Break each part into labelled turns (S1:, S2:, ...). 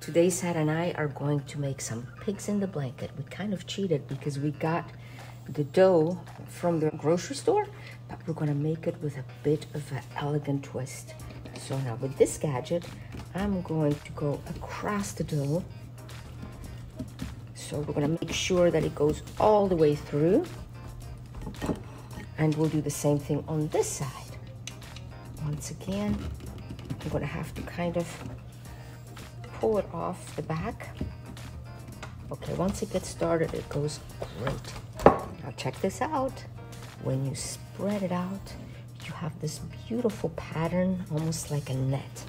S1: Today, Sarah and I are going to make some pigs in the blanket. We kind of cheated because we got the dough from the grocery store, but we're gonna make it with a bit of an elegant twist. So now with this gadget, I'm going to go across the dough. So we're gonna make sure that it goes all the way through. And we'll do the same thing on this side. Once again, I'm gonna have to kind of pull it off the back. Okay, once it gets started, it goes great. Now check this out. When you spread it out, you have this beautiful pattern, almost like a net.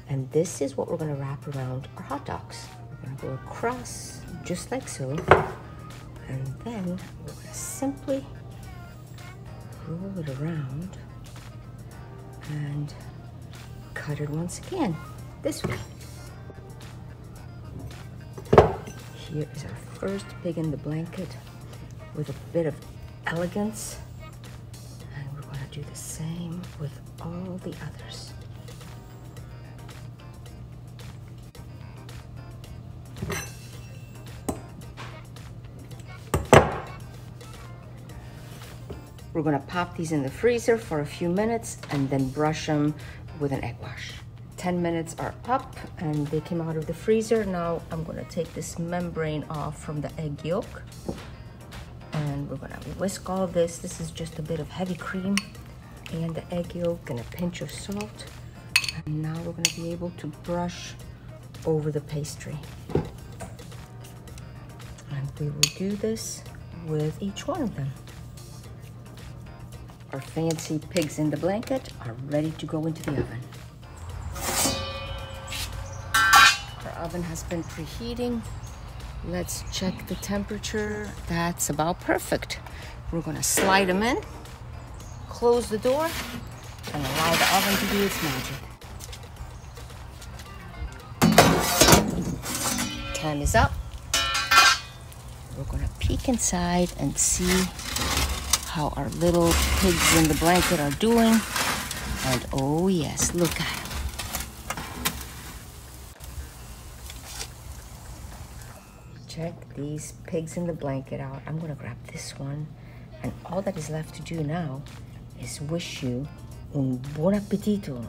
S1: And this is what we're gonna wrap around our hot dogs. We're gonna go across, just like so. And then we're gonna simply roll it around and cut it once again, this way. Here is our first pig in the blanket with a bit of elegance. And we're gonna do the same with all the others. We're gonna pop these in the freezer for a few minutes and then brush them with an egg wash. 10 minutes are up and they came out of the freezer. Now I'm gonna take this membrane off from the egg yolk and we're gonna whisk all of this. This is just a bit of heavy cream and the egg yolk and a pinch of salt. And now we're gonna be able to brush over the pastry. And we will do this with each one of them. Our fancy pigs in the blanket are ready to go into the oven. Our oven has been preheating. Let's check the temperature. That's about perfect. We're gonna slide them in, close the door, and allow the oven to do its magic. Time is up. We're gonna peek inside and see how our little pigs in the blanket are doing. And oh yes, look at them. Check these pigs in the blanket out. I'm gonna grab this one. And all that is left to do now is wish you un buon appetito.